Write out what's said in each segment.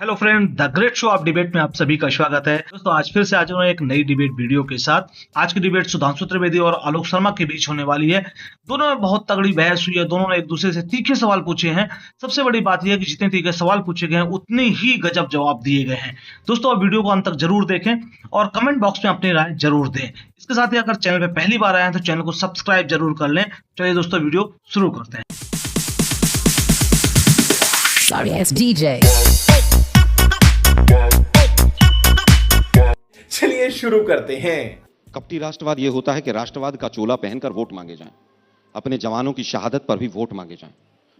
Hello friend, the great show off debate में आप सभी का स्वागत है। दोस्तों, आज फिर से आज हूं एक नई डिबेट वीडियो के साथ। आज की डिबेट सुधांशु त्रिवेदी और आलोक शर्मा के बीच होने वाली है। दोनों में बहुत तगड़ी बहस हुई है। दोनों ने एक दूसरे से तीखे सवाल पूछे हैं। सबसे बड़ी बात यह है कि जितने तीखे सवाल पूछे गए हैं उतने ही गजब जवाब दिए गए हैं। दोस्तों, आप वीडियो को अंत तक जरूर देखें और कमेंट बॉक्स में अपनी राय जरूर दें। इसके साथ ही अगर चैनल पे पहली बार आए हैं तो चैनल को सब्सक्राइब जरूर कर लें। चलिए दोस्तों, वीडियो शुरू करते हैं। Sorry, it's DJ. चलिए शुरू करते हैं। कपटी राष्ट्रवाद ये होता है कि राष्ट्रवाद का चोला पहनकर वोट मांगे जाएं, अपने जवानों की शहादत पर भी वोट मांगे जाएं।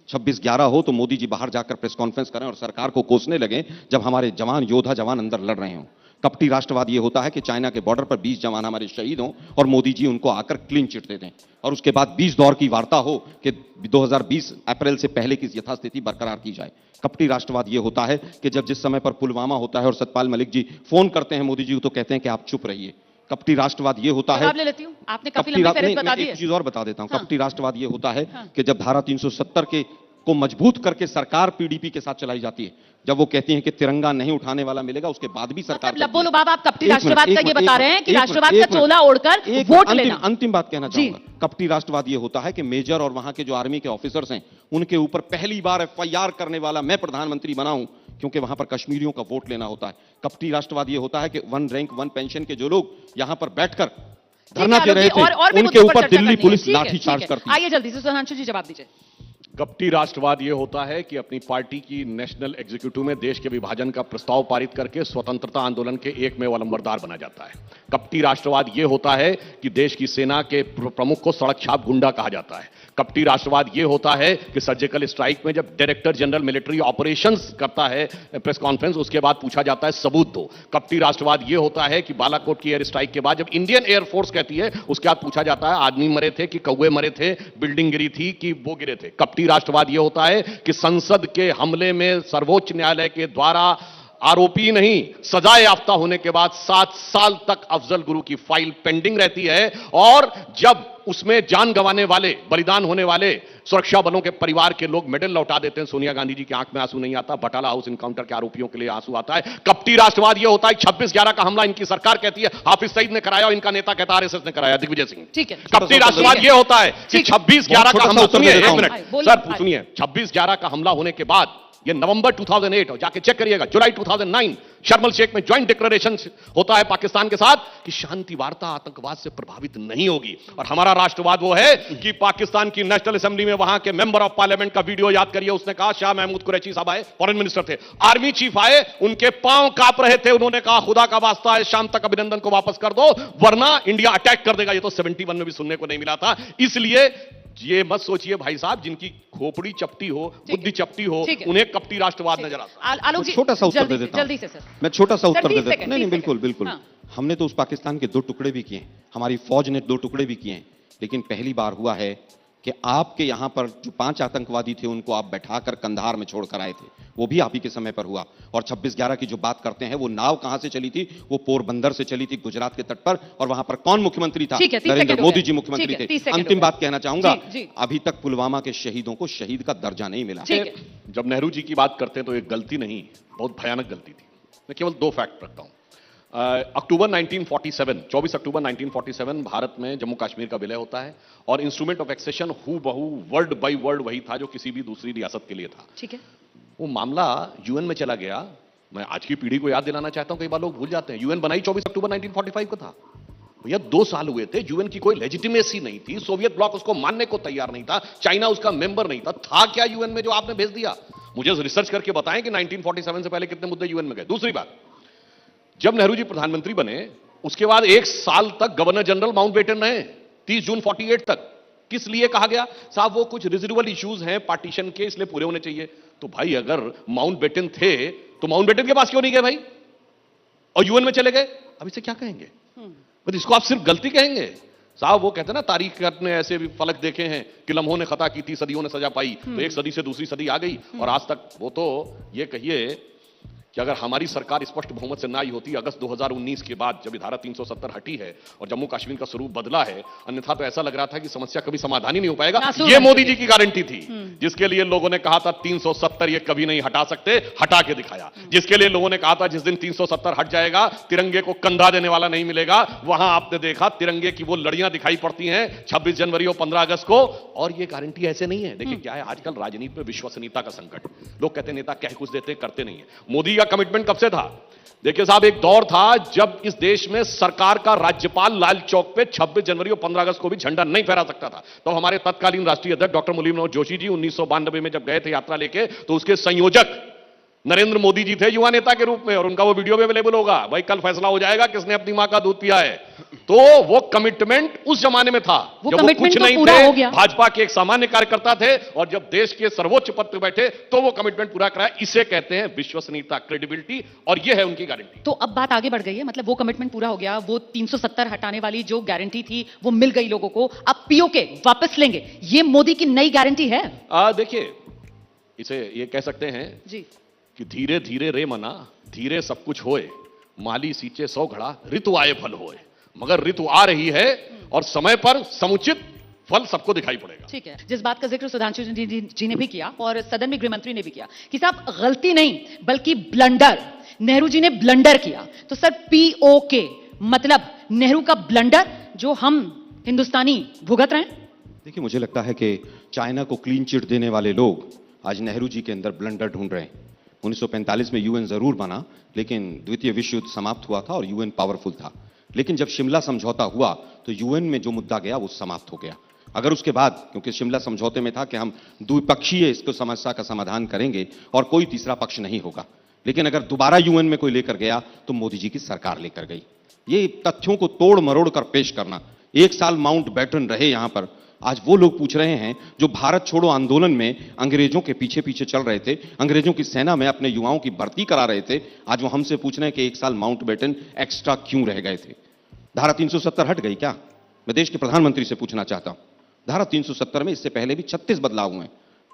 26/11 हो तो मोदी जी बाहर जाकर प्रेस कॉन्फ्रेंस करें और सरकार को कोसने लगे जब हमारे जवान जवान अंदर लड़ रहे हों। कपटी राष्ट्रवाद ये होता है कि चाइना के बॉर्डर पर 20 जवान हमारे शहीद हों और मोदी जी उनको आकर क्लीन चिट दे दें और उसके बाद 20 दौर की वार्ता हो कि 2020 अप्रैल से पहले की यथास्थिति बरकरार की जाए। कपटी राष्ट्रवाद ये होता है कि जब जिस समय पर पुलवामा होता है और सतपाल मलिक जी फोन करते हैं मोदी जी को तो कहते हैं कि आप चुप रहिए। कपटी राष्ट्रवाद ये होता है, ले लेती हूं, आपने काफी लंबी फेहरिस्त बता दी है। एक चीज और बता देता हूं। हाँ। कपटी राष्ट्रवाद ये होता है हाँ। कि जब धारा 370 के को मजबूत करके सरकार पीडीपी के साथ चलाई जाती है, जब वो कहती है कि तिरंगा नहीं उठाने वाला मिलेगा, उसके बाद भी सरकार मतलब लब्बो लुबाब आप कपटी एक राष्ट्रवाद मिनट, का एक ये मिनट, बता एक रहे हैं कि मिनट, राष्ट्रवाद एक का मिनट, चोला ओढ़कर एक वोट अंतिम लेना। अंतिम बात कहना जी। चाहूंगा। कपटी राष्ट्रवाद ये होता है कि मेजर और वहां के जो आर्मी के ऑफिसर्स हैं उनके ऊपर पहली बार एफआईआर करने वाला मैं प्रधानमंत्री बना हूं, क्योंकि वहां पर कश्मीरियों का वोट लेना होता है। कपटी राष्ट्रवाद ये होता है कि 1 रैंक 1 पेंशन के जो लोग यहां पर बैठकर धरना दे रहे थे उनके ऊपर दिल्ली पुलिस लाठीचार्ज करती है। आइए जल्दी से सुधांशु जी जवाब दीजिए। कपटी राष्ट्रवाद यह होता है कि अपनी पार्टी की नेशनल एग्जीक्यूटिव में देश के विभाजन का प्रस्ताव पारित करके स्वतंत्रता आंदोलन के एकमेव अलंबरदार बना जाता है। कपटी राष्ट्रवाद यह होता है कि देश की सेना के प्रमुख को सड़क छाप गुंडा कहा जाता है। कपटी राष्ट्रवाद यह होता है कि सर्जिकल स्ट्राइक में जब डायरेक्टर जनरल मिलिट्री ऑपरेशंस करता है प्रेस कॉन्फ्रेंस, उसके बाद पूछा जाता है सबूत दो। कपटी राष्ट्रवाद यह होता है कि बालाकोट की एयर स्ट्राइक के बाद जब इंडियन एयरफोर्स कहती है, उसके बाद पूछा जाता है आदमी मरे थे कि कौवे मरे थे, बिल्डिंग गिरी थी कि वो गिरे थे। कपटी राष्ट्रवाद यह होता है कि संसद के हमले में सर्वोच्च न्यायालय के द्वारा आरोपी नहीं सजा याफ्ता होने के बाद 7 साल तक अफजल गुरु की फाइल पेंडिंग रहती है और जब उसमें जान गंवाने वाले, बलिदान होने वाले सुरक्षा बलों के परिवार के लोग मेडल लौटा देते हैं, सोनिया गांधी जी की आंख में आंसू नहीं आता, बटाला हाउस इनकाउंटर के आरोपियों के लिए आंसू आता है। कपटी राष्ट्रवाद यह होता है 26/11 का हमला इनकी सरकार कहती है हाफिज सईद ने कराया और इनका नेता कहता है आरएसएस ने कराया, दिग्विजय सिंह। ठीक है। कपटी राष्ट्रवाद यह होता है कि 26/11 का हमला, सुनिए एक मिनट सर, सुनिए, 26/11 का हमला होने के बाद ये नवंबर 2008 और जाके चेक करिएगा जुलाई 2009 शर्मल शेख में ज्वाइंट डिक्लेरेशन होता है पाकिस्तान के साथ कि शांति वार्ता आतंकवाद से प्रभावित नहीं होगी। और हमारा राष्ट्रवाद वो है कि पाकिस्तान की नेशनल असेंबली में वहां के मेंबर ऑफ पार्लियामेंट का वीडियो याद करिए, उसने कहा, शाह महमूद कुरैशी साहब आए, फॉरेन मिनिस्टर थे, आर्मी चीफ आए, उनके पांव कांप रहे थे, उन्होंने कहा खुदा का वास्ता है शाम तक अभिनंदन को वापस कर दो वरना इंडिया अटैक कर देगा। ये तो 71 में भी सुनने को नहीं मिला था। इसलिए ये मत सोचिए भाई साहब, जिनकी खोपड़ी चपटी हो, बुद्धि चपटी हो, उन्हें कपटी राष्ट्रवाद नजर आता है। आलोक जी छोटा सा उत्तर दे देता हूं। जल्दी से सर, मैं छोटा सा उत्तर दे 30 देता हूं। सेकंड, नहीं 30 बिल्कुल सेकंड। बिल्कुल। हाँ। हमने तो उस पाकिस्तान के 2 टुकड़े भी किए, हमारी फौज ने 2 टुकड़े भी किए, लेकिन पहली बार हुआ है कि आपके यहां पर जो 5 आतंकवादी थे उनको आप बैठाकर कंधार में छोड़कर आए थे, वो भी आप ही के समय पर हुआ। और 26/11 की जो बात करते हैं वो नाव कहां से चली थी, वो पोरबंदर से चली थी गुजरात के तट पर, और वहां पर कौन मुख्यमंत्री था? ठीक है, 30 नरेंद्र सेकंड हो मोदी गए। जी मुख्यमंत्री ठीक है, 30 थे। सेकंड अंतिम हो बात कहना चाहूंगा, जी। अभी तक पुलवामा के शहीदों को शहीद का दर्जा नहीं मिला। ठीक है। जब नेहरू जी की बात करते हैं तो एक गलती नहीं, बहुत भयानक गलती थी। मैं केवल 2 फैक्ट रखता हूं। अक्टूबर 1947, 24 अक्टूबर 1947 भारत में जम्मू कश्मीर का विलय होता है और इंस्ट्रूमेंट ऑफ एक्सेशन हूबहू वर्ड बाय वर्ड वही था जो किसी भी दूसरी रियासत के लिए था। ठीक है। वो मामला यूएन में चला गया। मैं आज की पीढ़ी को याद दिलाना चाहता हूं, कई बार लोग भूल जाते हैं, यूएन बनाई 24 अक्टूबर 1945 को था। भैया 2 साल हुए थे, यूएन की कोई लेजिटिमेसी नहीं थी, सोवियत ब्लॉक उसको मानने को तैयार नहीं था, चाइना उसका मेंबर नहीं था क्या यूएन में जो आपने भेज दिया? मुझे रिसर्च करके बताएं कि 1947 से पहले कितने मुद्दे यूएन में गए। दूसरी बात, जब नेहरू जी प्रधानमंत्री बने उसके बाद 1 साल तक गवर्नर जनरल माउंटबेटन रहे, 30 जून 48 तक। किस लिए कहा गया? साहब वो कुछ रिजर्वल इश्यूज हैं पार्टीशन के, इसलिए पूरे होने चाहिए। तो भाई अगर माउंटबेटन थे तो माउंटबेटन के पास क्यों नहीं गए भाई, और यूएन में चले गए? अब इसे क्या कहेंगे? तो इसको आप सिर्फ गलती कहेंगे? साहब वो कहते हैं ना, तारीख ने ऐसे भी फलक देखे हैं कि लम्हों ने खता की थी, सदियों ने सजा पाई। तो एक सदी से दूसरी सदी आ गई और आज तक वो तो ये कहिए कि अगर हमारी सरकार स्पष्ट बहुमत से ना आई होती अगस्त 2019 के बाद जब धारा 370 हटी है और जम्मू कश्मीर का स्वरूप बदला है, अन्यथा तो ऐसा लग रहा था कि समस्या कभी समाधान ही नहीं हो पाएगा। ये मोदी जी की गारंटी थी, जिसके लिए लोगों ने कहा था 370 ये कभी नहीं हटा सकते, हटा के दिखाया। जिसके लिए लोगों ने कहा था जिस दिन 370 हट जाएगा तिरंगे को कंधा देने वाला नहीं मिलेगा, वहां आपने देखा तिरंगे की वो लड़ियां दिखाई पड़ती हैं 26 जनवरी और 15 अगस्त को। और ये गारंटी ऐसे नहीं है। देखिए क्या है, आजकल राजनीति में विश्वसनीयता का संकट। लोग कहते हैं नेता कह कुछ देते करते नहीं है। मोदी का कमिटमेंट कब से था? देखिए साहब, एक दौर था जब इस देश में सरकार का राज्यपाल लाल चौक पे 26 जनवरी और 15 अगस्त को भी झंडा नहीं फहरा सकता था। तो हमारे तत्कालीन राष्ट्रीय अध्यक्ष डॉक्टर मुरली मनोहर जोशी जी 1992 में जब गए थे यात्रा लेके, तो उसके संयोजक नरेंद्र मोदी जी थे युवा नेता के रूप में, और उनका वो वीडियो भी अवेलेबल होगा। भाई कल फैसला हो जाएगा किसने अपनी मां का दूध पिया है। तो वो कमिटमेंट उस जमाने में था वो जब वो कुछ तो नहीं पूरा थे, हो गया। भाजपा के एक सामान्य कार्यकर्ता थे, और जब देश के सर्वोच्च पद पर बैठे तो वो कमिटमेंट पूरा कराया। इसे कहते हैं विश्वसनीयता, क्रेडिबिलिटी, और ये है उनकी गारंटी। तो अब बात आगे बढ़ गई है, मतलब वो कमिटमेंट पूरा हो गया, वो 370 हटाने वाली जो गारंटी थी वो मिल गई लोगों को, अब पीओके वापस लेंगे, ये मोदी की नई गारंटी है। देखिए इसे ये कह सकते हैं जी कि धीरे धीरे रे मना धीरे सब कुछ होए, माली सींचे 100 घड़ा ऋतु आए फल होए। मगर ऋतु आ रही है और समय पर समुचित फल सबको दिखाई पड़ेगा। ठीक है, जिस बात का जिक्र सुधांशु जी ने भी किया और सदन में गृहमंत्री ने भी किया कि साहब गलती नहीं बल्कि ब्लंडर, नेहरू जी ने ब्लंडर किया। तो सर पीओके मतलब नेहरू का ब्लंडर जो हम हिंदुस्तानी भुगत रहे हैं। देखिए मुझे लगता है कि चाइना को क्लीन चिट देने वाले लोग आज नेहरू जी के अंदर ब्लंडर ढूंढ रहे हैं। 1945 में यूएन जरूर बना, लेकिन द्वितीय विश्व युद्ध समाप्त हुआ था और यूएन पावरफुल था। लेकिन जब शिमला समझौता हुआ तो यूएन में जो मुद्दा गया वो समाप्त हो गया। अगर उसके बाद, क्योंकि शिमला समझौते में था कि हम द्विपक्षीय इसको समस्या का समाधान करेंगे और कोई तीसरा पक्ष नहीं होगा, लेकिन अगर दोबारा यूएन में कोई लेकर गया तो मोदी जी की सरकार लेकर गई। ये तथ्यों को तोड़ मरोड़ कर पेश करना, एक साल माउंट बैटन रहे यहां पर, आज वो लोग पूछ रहे हैं जो भारत छोड़ो आंदोलन में अंग्रेजों के पीछे पीछे चल रहे थे, अंग्रेजों की सेना में अपने युवाओं की भर्ती करा रहे थे, आज वो हमसे पूछ रहे हैं कि एक साल माउंट बैटन एक्स्ट्रा क्यों रह गए थे। धारा 370 हट गई क्या? मैं देश के प्रधानमंत्री से पूछना चाहता हूं। धारा 370 में इससे पहले भी 36 बदलाव हुए।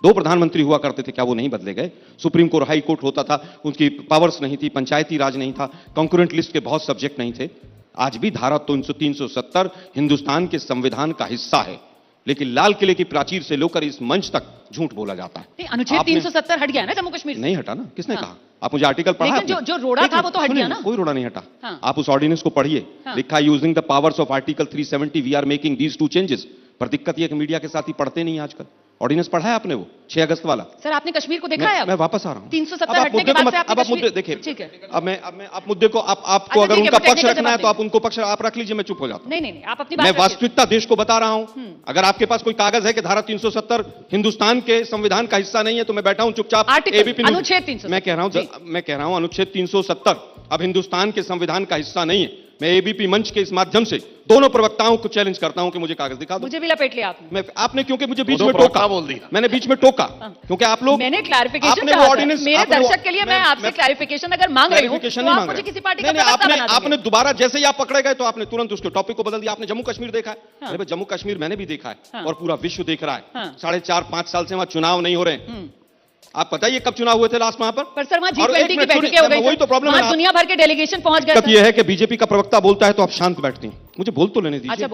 2 प्रधानमंत्री हुआ करते थे, क्या वो नहीं बदले गए? सुप्रीम कोर्ट, हाई कोर्ट होता था, उनकी पावर्स नहीं थी, पंचायती राज नहीं था, कॉन्करेंट लिस्ट के बहुत सब्जेक्ट नहीं थे। आज भी धारा 370 हिंदुस्तान के संविधान का हिस्सा है, लेकिन लाल किले की प्राचीर से लेकर इस मंच तक झूठ बोला जाता है। अनुच्छेद 370 हट गया ना जम्मू कश्मीर से? नहीं हटा ना, किसने कहा? आप मुझे आर्टिकल पढ़ा? लेकिन जो रोड़ा था वो तो हट गया ना? कोई रोड़ा नहीं हटा। हाँ। आप उस ऑर्डिनेंस को पढ़िए, लिखा using the powers of article 370 we are making these 2 changes. पर दिक्कत यह कि मीडिया के साथी पढ़ते नहीं आजकल। ऑर्डिनेंस पढ़ा है आपने वो 6 अगस्त वाला? सर आपने कश्मीर को देखा है? मैं वापस आ रहा हूं। 370 हटने के बाद से अब आप मुद्दे देखिए। ठीक है, आप मुद्दे को आपको अगर उनका पक्ष रखना है तो आप उनको पक्ष आप रख लीजिए, मैं चुप हो जाता हूं। नहीं आप अपनी मैं बात वास्तविकता देश को बता रहा हूं। अगर आपके पास कोई कागज है कि धारा 370 हिंदुस्तान के संविधान का हिस्सा नहीं है तो मैं बैठा हूं चुपचाप। आर्टिकल अनुच्छेद 370 मैं कह रहा हूं अनुच्छेद 370 अब हिंदुस्तान के संविधान का हिस्सा नहीं है। मैं एबीपी मंच के इस माध्यम से दोनों प्रवक्ताओं को चैलेंज करता हूं कि मुझे कागज दिखा दो। मुझे भी लपेट लिया आपने। आपने क्योंकि मुझे बीच में टोका बोल दिया। मैंने बीच में टोका क्योंकि आप लोग, मैंने क्लैरिफिकेशन कहा था। मेरे दर्शक के लिए मैं आपसे क्लैरिफिकेशन अगर मांग रही हूं तो आप मुझे किसी पार्टी का प्रवक्ता बना दीजिए। आपने दोबारा जैसे ही आप पकड़े गए तो आपने तुरंत उसके टॉपिक को बदल दिया। आपने जम्मू कश्मीर देखा है? अरे भाई जम्मू कश्मीर मैंने भी देखा है और पूरा विश्व देख रहा है। 4.5-5 साल से वहां चुनाव नहीं हो रहे। आप बताइए कब चुनाव हुए थे लास्ट वहां पर सर वहां G20 की बैठकें हो गई। वही तो प्रॉब्लम है, दुनिया भर के डेलीगेशन पहुंच गए। दिक्कत यह है कि बीजेपी का प्रवक्ता बोलता है तो आप शांत बैठती हैं। मुझे बोल तो लेने दीजिए। अच्छा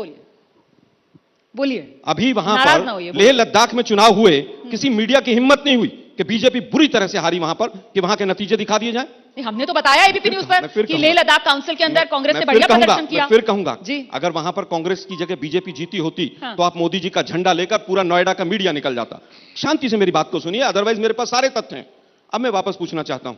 बोलिए। अभी वहां पर लेह लद्दाख में चुनाव हुए, किसी मीडिया की हिम्मत नहीं हुई कि बीजेपी बुरी तरह से हारी वहां पर, कि वहां के नतीजे दिखा दिए जाए। हमने तो बताया एबीपी न्यूज पर कि लेह लद्दाख काउंसिल के अंदर कांग्रेस ने बढ़िया प्रदर्शन किया। फिर कहूंगा अगर वहां पर कांग्रेस की जगह बीजेपी जीती होती तो आप मोदी जी का झंडा लेकर पूरा नोएडा का मीडिया निकल जाता। शांति से मेरी बात को सुनिए, अदरवाइज मेरे पास सारे तथ्य हैं। अब मैं वापस पूछना चाहता हूं,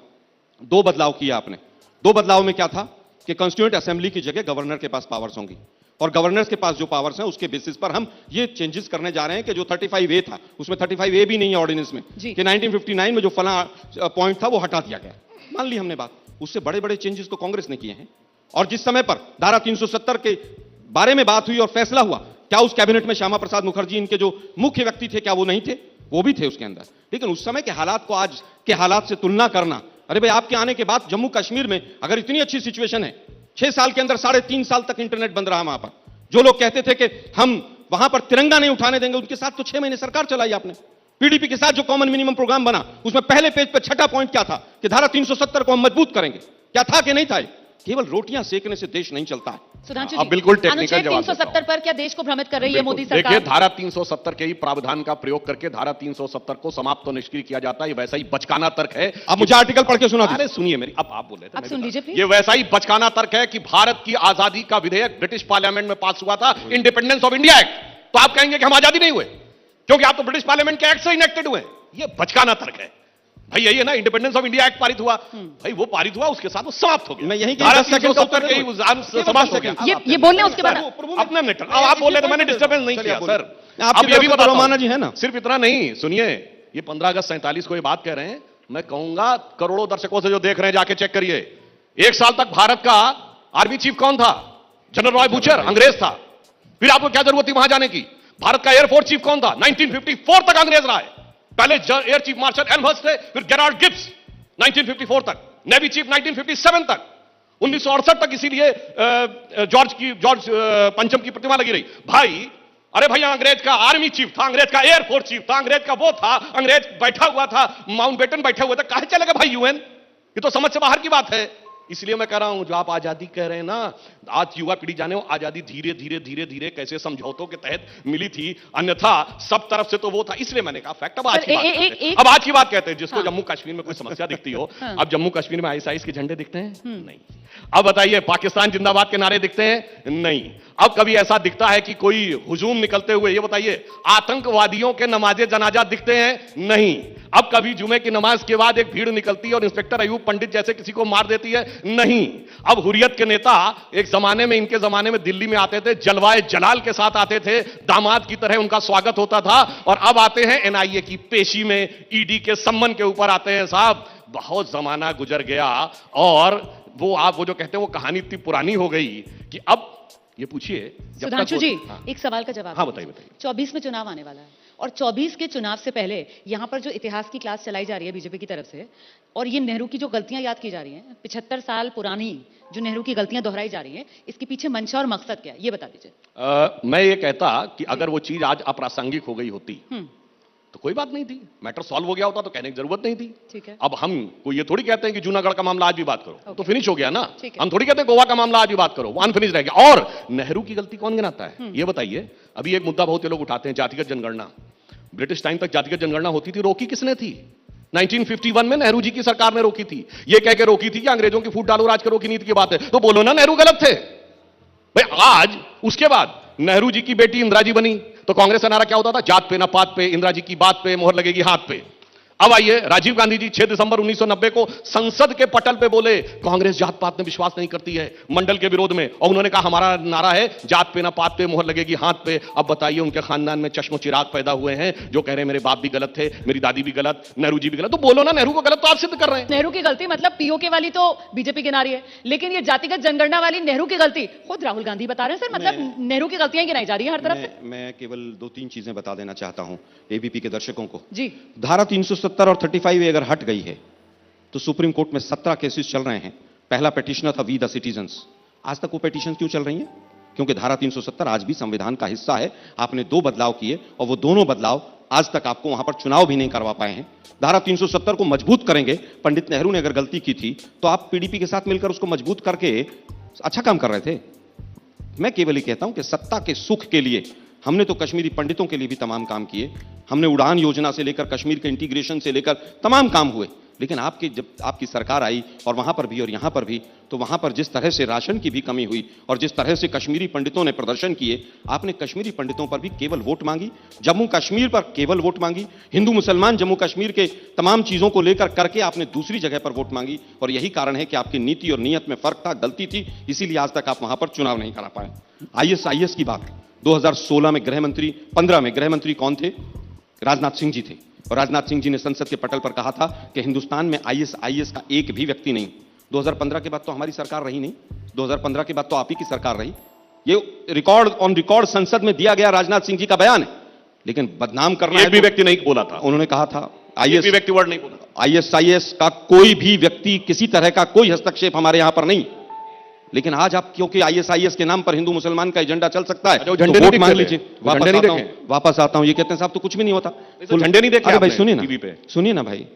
2 बदलाव किया आपने। 2 बदलाव में क्या था कि कॉन्स्टिट्यूएंट असेंबली की जगह गवर्नर के पास पावर्स होंगी, और गवर्नर के पास जो पावर्स हैं उसके बेसिस पर हम ये चेंजेस करने जा रहे हैं कि जो 35A था उसमें 35A भी नहीं है ऑर्डिनेंस में, कि 1959 में जो फला पॉइंट था वो हटा दिया गया। मान ली हमने बात, उससे बड़े बड़े चेंजेस तो कांग्रेस ने किए हैं। और जिस समय पर धारा 370 के बारे में बात हुई और फैसला हुआ, क्या उस कैबिनेट में श्यामा प्रसाद मुखर्जी इनके जो मुख्य व्यक्ति थे क्या वो नहीं थे? वो भी थे उसके अंदर। लेकिन उस समय के हालात को आज के हालात से तुलना करना, अरे भाई आपके आने के बाद जम्मू कश्मीर में अगर इतनी अच्छी सिचुएशन है, 6 साल के अंदर 3.5 साल तक इंटरनेट बंद रहा वहां पर, जो लोग कहते थे कि हम वहां पर तिरंगा नहीं उठाने देंगे उनके साथ तो 6 महीने सरकार चलाई आपने। पीडीपी के साथ जो कॉमन मिनिमम प्रोग्राम बना, उसमें पहले पेज पे छठा पॉइंट क्या था कि धारा 370 को हम मजबूत करेंगे। क्या था कि नहीं था? केवल रोटियां सेकने से देश नहीं चलता है। सुधांशु अब जी, बिल्कुल टेक्निकल अनुच्छेद जवाब देता 370 पर क्या देश को भ्रमित कर रही है मोदी देखिए, सरकार? धारा 370 के ही प्रावधान का प्रयोग करके धारा 370 को समाप्त और निष्क्रिय किया जाता है। ये वैसा ही बचकाना तर्क है। अब मुझे आर्टिकल पढ़ के सुना अरे सुनिए मेरी, अब आप बोल रहे थे, आप मैं सुन बता- लीजिए प्लीज। ये वैसा ही बचकाना तर्क है कि भारत की आजादी का विधेयक ब्रिटिश पार्लियामेंट में पास हुआ था, इंडिपेंडेंस ऑफ इंडिया एक्ट। तो आप कहेंगे कि हम आजादी नहीं हुए क्योंकि आप तो ब्रिटिश पार्लियामेंट के एक्ट से इनेक्टेड हुए। ये बचकाना तर्क है भाई। यही है ना, इंडिपेंडेंस ऑफ इंडिया एक्ट पारित हुआ भाई, वो पारित हुआ, उसके साथ वो समाप्त हो गया। मैं यही धारा 10 सेकंड का 370 उत्तर के ही दूं। समाप्त हो गया। ये बोलने उसके बाद अपने मिनट, अब आप बोल रहे थे, मैंने डिस्टर्बेंस नहीं किया सर। आपकी अब ये भी तरफ से बताता हूं। रोमाना जी है ना? सिर्फ इतना नहीं, सुनिए, ये 15 अगस्त 47 को ये बात कह रहे हैं। मैं कहूंगा करोड़ों दर्शकों से जो देख रहे हैं, जाके चेक करिए। 1 साल तक भारत का आर्मी चीफ कौन था? जनरल रॉय बूचर, अंग्रेज था। फिर आपको क्या जरूरत थी वहां जाने की? भारत का एयरफोर्स चीफ कौन था? 1954 तक अंग्रेज रहा है। पहले एयर चीफ मार्शल एल्महर्स्ट थे, फिर गेराल्ड गिब्स 1954 तक, नेवी चीफ 1957 तक, 1968 तक। इसीलिए जॉर्ज पंचम की प्रतिमा लगी रही भाई। अरे भैया, अंग्रेज का आर्मी चीफ था, अंग्रेज का एयरफोर्स चीफ था, अंग्रेज का वो था, अंग्रेज बैठा हुआ था, माउंटबेटन बैठा हुआ था। काहे चलेगा भाई यूएन? ये तो समझ से बाहर की बात है। इसलिए मैं कह रहा हूं, जो आप आजादी कह रहे हैं ना, आज युवा पीढ़ी जाने, वो आजादी धीरे धीरे धीरे धीरे कैसे समझौतों के तहत मिली थी, अन्यथा सब तरफ से तो वो था। इसलिए मैंने कहा फैक्ट। अब आज की बात कहते हैं। अब आज की बात कहते हैं, जिसको जम्मू कश्मीर में कोई समस्या दिखती हो। अब जम्मू कश्मीर में आईएसआईएस के झंडे दिखते हैं? नहीं। अब बताइए, पाकिस्तान जिंदाबाद के नारे दिखते हैं? नहीं। अब कभी ऐसा दिखता है कि कोई हुजूम निकलते हुए, ये बताइए, आतंकवादियों के नमाजे जनाजा दिखते हैं? नहीं। अब कभी जुमे की नमाज के बाद एक भीड़ निकलती है और इंस्पेक्टर अयूब पंडित जैसे किसी को मार देती है? नहीं। अब हुर्रियत के नेता एक जमाने में, इनके जमाने में दिल्ली में आते थे, जलवाए जलाल के साथ आते थे, दामाद की तरह उनका स्वागत होता था। और अब आते हैं एनआईए की पेशी में, ईडी के सम्मन के ऊपर आते हैं। साहब, बहुत जमाना गुजर गया और वो जो कहते हैं वो कहानी इतनी पुरानी हो गई कि अब ये पूछिए, जब तक सुधांशु वो- जी, हाँ। एक सवाल का जवाब। हाँ, बताइए। 24 में चुनाव आने वाला है और 24 के चुनाव से पहले यहां पर जो इतिहास की क्लास चलाई जा रही है बीजेपी की तरफ से, और ये नेहरू की जो गलतियां याद की जा रही हैं, 75 साल पुरानी जो नेहरू की गलतियां दोहराई जा रही हैं, इसके पीछे मंशा और मकसद क्या है, ये बता दीजिए। मैं ये कहता कि अगर वो चीज आज अप्रासंगिक हो गई होती तो कोई बात नहीं थी, मैटर सॉल्व हो गया होता, तो कहने की जरूरत नहीं थी। ठीक है। अब हम कोई ये थोड़ी कहते हैं कि जूनागढ़ का मामला आज भी बात करो, तो फिनिश हो गया ना। ठीक है। हम थोड़ी कहते हैं गोवा का मामला आज भी बात करो, वो अनफिनिश रह गया। और नेहरू की गलती कौन गिनाता है, ये बताइए। अभी एक मुद्दा बहुत से लोग उठाते हैं, जातिगत जनगणना। ब्रिटिश टाइम तक जातिगत जनगणना होती थी, रोकी किसने थी? 1951 में नेहरू जी की सरकार ने रोकी थी। ये कह के रोकी थी कि अंग्रेजों की फूट डालो राज करो की नीति की बात है, तो बोलो ना नेहरू गलत थे भाई। आज उसके बाद नेहरू जी की बेटी इंदिरा जी बनी, तो कांग्रेस का नारा क्या होता था? जात पे ना पात पे, इंदिरा जी की बात पे मोहर लगेगी हाथ पे। अब आइए, राजीव गांधी जी 6 दिसंबर 1990 को संसद के पटल पे बोले कांग्रेस जात पात में विश्वास नहीं करती है, मंडल के विरोध में, और उन्होंने कहा हमारा नारा है जात पे ना पात पे मोहर लगेगी हाथ पे। अब बताइए, उनके खानदान में चश्मो चिराग पैदा हुए हैं जो कह रहे हैं मेरे बाप भी गलत थे, मेरी दादी भी गलत, नेहरू जी भी गलत। तो बोलो ना, नेहरू को गलत तो आप सिद्ध कर रहे हैं। नेहरू की गलती मतलब पीओके वाली तो बीजेपी गिना रही है, लेकिन ये जातिगत जनगणना वाली नेहरू की गलती खुद राहुल गांधी बता रहे हैं। सर, मतलब नेहरू की गलतियां गिनाई जा रही है हर तरफ से। मैं केवल 2-3 चीजें बता देना चाहता हूं एबीपी के दर्शकों को। जी। धारा 370 और 35 अगर हट गई है तो सुप्रीम कोर्ट में 17 केसेस चल रहे हैं। पहला पिटिशनर था वी द सिटीजंस। आज तक वो पिटीशन क्यों चल रही हैं? क्योंकि धारा 370 आज भी संविधान का हिस्सा है। आपने 2 बदलाव किए और वो दोनों बदलाव आज तक आपको वहां पर चुनाव भी नहीं करवा पाए हैं। धारा 370 को मजबूत करेंगे। पंडित नेहरू ने अगर गलती की थी तो आप पीडीपी के साथ मिलकर उसको मजबूत करके अच्छा काम कर रहे थे। मैं केवल ही कहता हूं कि सत्ता के सुख के लिए हमने तो कश्मीरी पंडितों के लिए भी तमाम काम किए। हमने उड़ान योजना से लेकर कश्मीर के इंटीग्रेशन से लेकर तमाम काम हुए। लेकिन जब आपकी सरकार आई और वहां पर भी और यहां पर भी, तो वहां पर जिस तरह से राशन की भी कमी हुई और जिस तरह से कश्मीरी पंडितों ने प्रदर्शन किए, आपने कश्मीरी पंडितों पर भी केवल वोट मांगी, जम्मू कश्मीर पर केवल वोट मांगी, हिंदू मुसलमान जम्मू कश्मीर के तमाम चीजों को लेकर करके आपने दूसरी जगह पर वोट मांगी। और यही कारण है कि आपकी नीति और नीयत में फर्क था, गलती थी, इसीलिए आज तक आप वहां पर चुनाव नहीं करा पाए। आईएसआईएस की बात, 2016 में गृह मंत्री, 15 में गृह मंत्री कौन थे? राजनाथ सिंह जी थे। और राजनाथ सिंह जी ने संसद के पटल पर कहा था कि हिंदुस्तान में आईएसआईएस का एक भी व्यक्ति नहीं। 2015 के बाद तो हमारी सरकार रही नहीं, 2015 के बाद तो आप ही की सरकार रही। ये रिकॉर्ड ऑन रिकॉर्ड संसद में दिया गया राजनाथ सिंह जी का बयान है। लेकिन बदनाम करना एक भी व्यक्ति नहीं बोला था, उन्होंने कहा था एक भी व्यक्ति वर्ड नहीं बोला। आईएसआईएस का कोई भी व्यक्ति, किसी तरह का कोई हस्तक्षेप हमारे यहां पर नहीं। लेकिन आज आप क्योंकि आईएसआईएस के नाम पर हिंदू मुसलमान का एजेंडा चल सकता है, जो तो झंडे नहीं वोट मांग दिखते लीजिए। थे, वो झंडे नहीं देखे। वापस आता हूं, ये कहते हैं साहब तो कुछ भी नहीं होता, तो झंडे नहीं देखे अरे भाई आपने सुनिए टीवी ना, पे? सुनिए ना भाई,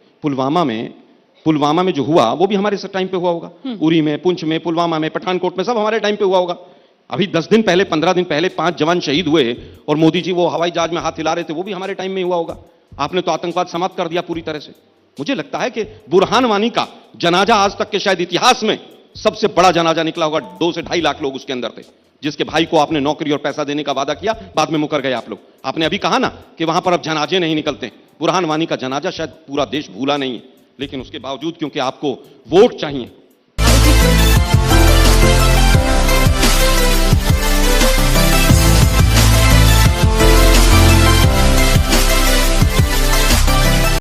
पुलवामा में जो हुआ वो भी हमारे टाइम पे हुआ होगा, उरी में, पुंछ में, पुलवामा में, पठानकोट में, सब हमारे टाइम पे हुआ होगा। अभी 10 दिन पहले, 15 दिन पहले 5 जवान शहीद हुए और मोदी जी वो हवाई जहाज में हाथ हिला रहे थे, वो भी हमारे टाइम में हुआ होगा। आपने तो आतंकवाद समाप्त कर दिया पूरी तरह से। मुझे लगता है कि बुरहान वानी का जनाजा आज तक के शायद इतिहास में सबसे बड़ा जनाजा निकला होगा। 2 से 2.5 लाख लोग उसके अंदर थे, जिसके भाई को आपने नौकरी और पैसा देने का वादा किया, बाद में मुकर गए आप लोग। आपने अभी कहा ना कि वहां पर अब जनाजे नहीं निकलते। बुरहान वानी का जनाजा शायद पूरा देश भूला नहीं है, लेकिन उसके बावजूद क्योंकि आपको वोट चाहिए,